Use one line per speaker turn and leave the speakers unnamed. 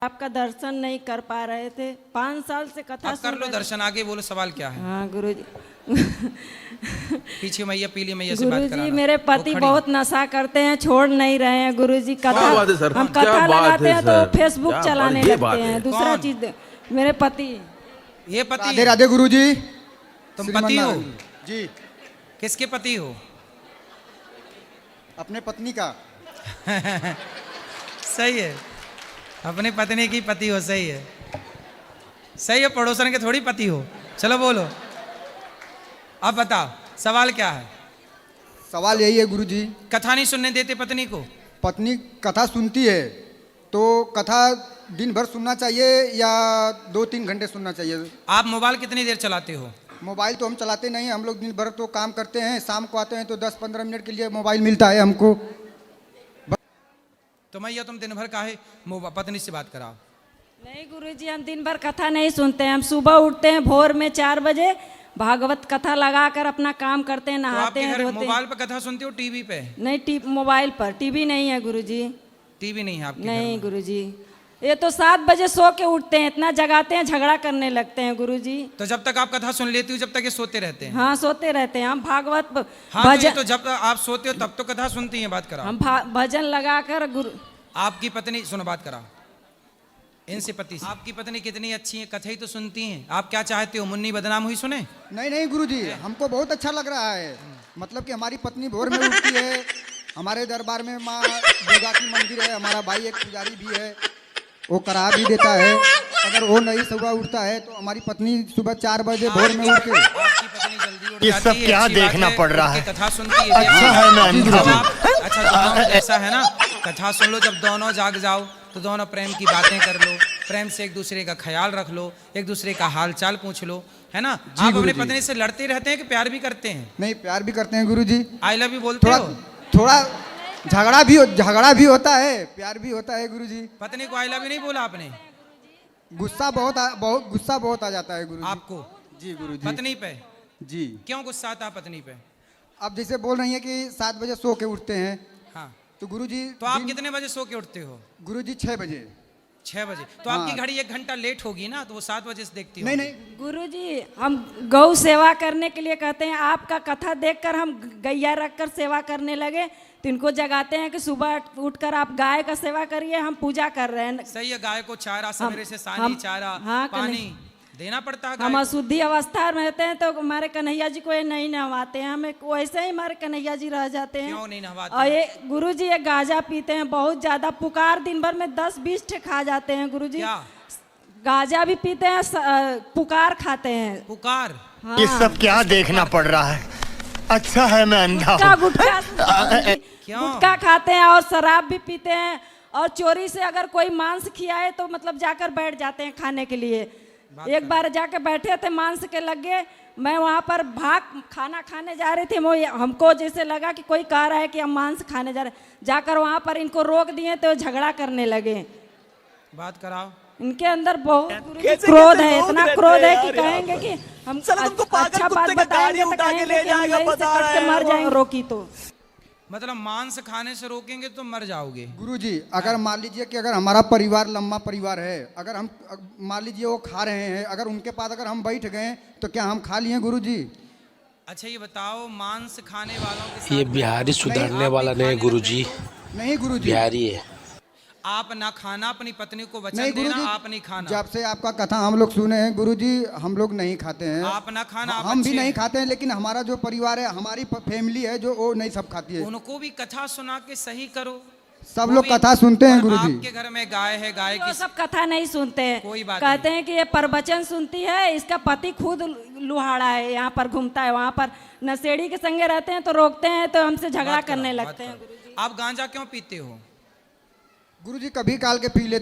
आपका दर्शन नहीं कर पा रहे थे। 5 साल से कथा
कर लो दर्शन। आगे बोलो, सवाल क्या है?
हाँ गुरुजी।
पीछे मैया, पीली मैया से बात कराना।
गुरुजी मेरे पति बहुत नशा करते हैं, छोड़ नहीं रहे हैं गुरुजी। कथा हम कथा लगाते हैं तो फेसबुक चलाने लगते हैं। दूसरा चीज मेरे पति,
ये पति।
राधे राधे गुरुजी।
तुम पति हो?
जी।
किसके पति हो?
अपने पत्नी का।
सही है, अपनी पत्नी की पति हो। सही है, सही है। पड़ोसन के थोड़ी पति हो। चलो बोलो, अब बताओ सवाल क्या है?
सवाल यही है गुरुजी,
कथा नहीं सुनने देते पत्नी को?
पत्नी कथा सुनती है तो कथा दिन भर सुनना चाहिए या 2-3 घंटे सुनना चाहिए?
आप मोबाइल कितनी देर चलाते हो?
मोबाइल तो हम चलाते नहीं, हम लोग दिन भर तो काम करते हैं। शाम को आते हैं तो 10-15 मिनट के लिए मोबाइल मिलता है हमको।
तो मैया तुम दिन भर काहे पत्नी से बात कराओ?
नहीं गुरुजी, हम दिन भर कथा नहीं सुनते हैं। हम सुबह उठते हैं भोर में 4 बजे, भागवत कथा लगाकर अपना काम करते हैं, नहाते हैं, धोते हैं।
मोबाइल पर कथा सुनते हो टीवी पे?
नहीं, मोबाइल पर। टीवी नहीं है गुरुजी।
टीवी नहीं है आपके?
नहीं गुरुजी, ये तो 7 बजे सो के उठते हैं, इतना जगाते हैं, झगड़ा करने लगते हैं गुरुजी।
तो जब तक आप कथा सुन लेती हो जब तक ये सोते रहते हैं?
हाँ सोते रहते हैं हम। भागवत
भजन तो जब आप सोते हो तब तो कथा सुनती हैं। बात कराओ।
हम भजन लगाकर गुरु।
आपकी पत्नी, सुनो बात कराओ इनसे, पति से। आपकी पत्नी कितनी अच्छी है, कथा ही तो सुनती हैं। आप क्या चाहते हो, मुन्नी बदनाम हुई सुने?
नहीं गुरुजी, हमको बहुत अच्छा लग रहा है। मतलब कि हमारी पत्नी भोर में उठती है। हमारे दरबार में माँ दुर्गा की मंदिर है, हमारा भाई एक पुजारी भी है, वो करा भी देता है। अगर वो नहीं सुबह उठता है तो हमारी पत्नी सुबह 4 बजे भोर में उठ के।
आपकी पत्नी जल्दी उठ
ये
जाती
सब
है,
क्या
अच्छी
देखना
बात है,
पड़ रहा
उठ के
है।
कथा सुनती है।
अच्छा है मैं अंधा हूं।
अच्छा दोनों ऐसा है ना, कथा सुन लो, जब दोनों जाग जाओ तो दोनों प्रेम की बातें कर लो, प्रेम से एक दूसरे का ख्याल रख लो, एक दूसरे का हाल चाल पूछ लो, है ना? आप अपनी पत्नी से लड़ते रहते हैं कि प्यार भी करते हैं?
नहीं, प्यार भी करते हैं गुरुजी।
आई लव यू बोलते हो?
थोड़ा झगड़ा भी होता है, प्यार भी होता है गुरुजी।
पत्नी को आई लव यू नहीं बोला आपने?
गुस्सा बहुत आ जाता है गुरुजी।
आपको?
जी गुरुजी।
पत्नी पे?
जी।
क्यों गुस्सा आता है पत्नी पे?
आप जैसे बोल रही हैं कि 7 बजे सो के उठते हैं।
हाँ,
तो गुरुजी
तो आप कितने बजे सो के उठते हो?
गुरुजी 6 बजे।
6 बजे? तो आपकी घड़ी 1 घंटा लेट होगी ना, तो वो 7 बजे से देखती होगी।
नहीं
गुरुजी, हम गौ सेवा करने के लिए कहते हैं। आपका कथा देखकर हम गैया रखकर सेवा करने लगे, तो इनको जगाते हैं कि सुबह उठकर आप गाय का सेवा करिए, हम पूजा कर रहे हैं।
सही है, गाय को चारा सवेरे से सानी चारा पानी देना पड़ता है।
हम अशुद्धि अवस्था में रहते हैं तो हमारे कन्हैया जी को ये नहीं नहवाते हैं, हमें वैसे ही हमारे कन्हैया जी रह जाते हैं।
क्यों नहीं नहवाते?
और ये गुरुजी ये गांजा पीते हैं बहुत ज्यादा, पुकार दिन भर में 10-20 ठे खा जाते हैं गुरुजी।
क्या?
गांजा भी पीते हैं, पुकार खाते हैं।
पुकार?
हाँ।
ये सब क्या देखना पड़ रहा है? अच्छा है मैं अंधा हूं।
गुटखा खाते हैं और शराब भी पीते हैं, और चोरी से अगर कोई मांस खियाए तो मतलब जाकर बैठ जाते हैं खाने के लिए। एक बार जाके बैठे थे, मांस के लगे, मैं वहाँ पर खाना खाने जा रही थी, वो हमको जैसे लगा कि कोई कह रहा है कि हम मांस खाने जा रहे हैं, जाकर वहाँ पर इनको रोक दिए तो झगड़ा करने लगे।
बात कराओ।
इनके अंदर बहुत क्रोध है, इतना क्रोध है कि कहेंगे कि हम अच्छा बात बताएंगे तो कहेंगे कि हम यहीं से कट के मर जाएंगे रोकी तो।
मतलब मांस खाने से रोकेंगे तो मर जाओगे?
गुरुजी, अगर मान लीजिए कि अगर हमारा परिवार लंबा परिवार है, अगर हम मान लीजिए वो खा रहे हैं, अगर उनके पास अगर हम बैठ गए तो क्या हम खा लिए गुरुजी?
अच्छा ये बताओ, मांस खाने वालों के साथ
ये बिहारी सुधरने वाला नहीं गुरुजी।
नहीं गुरुजी,
बिहारी है।
आप ना खाना, अपनी पत्नी को वचन
नहीं
देना,
गुरुजी,
आप नहीं खाना।
जब से आपका कथा हम लोग सुने हैं गुरुजी, हम लोग नहीं खाते हैं।
आप ना खाना, आप
हम भी
अच्छे
नहीं
हैं।
खाते हैं, लेकिन हमारा जो परिवार है, हमारी फैमिली है जो वो नहीं सब खाती है।
उनको भी कथा सुना के सही करो।
सब लोग कथा सुनते हैं
और
गुरुजी।
आपके घर में गाय है, गाय
वो
की
सब कथा नहीं सुनते हैं,
कोई बात
कहते हैं कि ये प्रवचन सुनती है, इसका पति खुद लुहाड़ा है, यहाँ पर घूमता है, वहाँ पर नशेड़ी के संगे रहते हैं तो रोकते हैं तो हमसे झगड़ा करने लगते हैं।
आप गांजा क्यों पीते हो?
गुरुजी कभी काल के पी लेते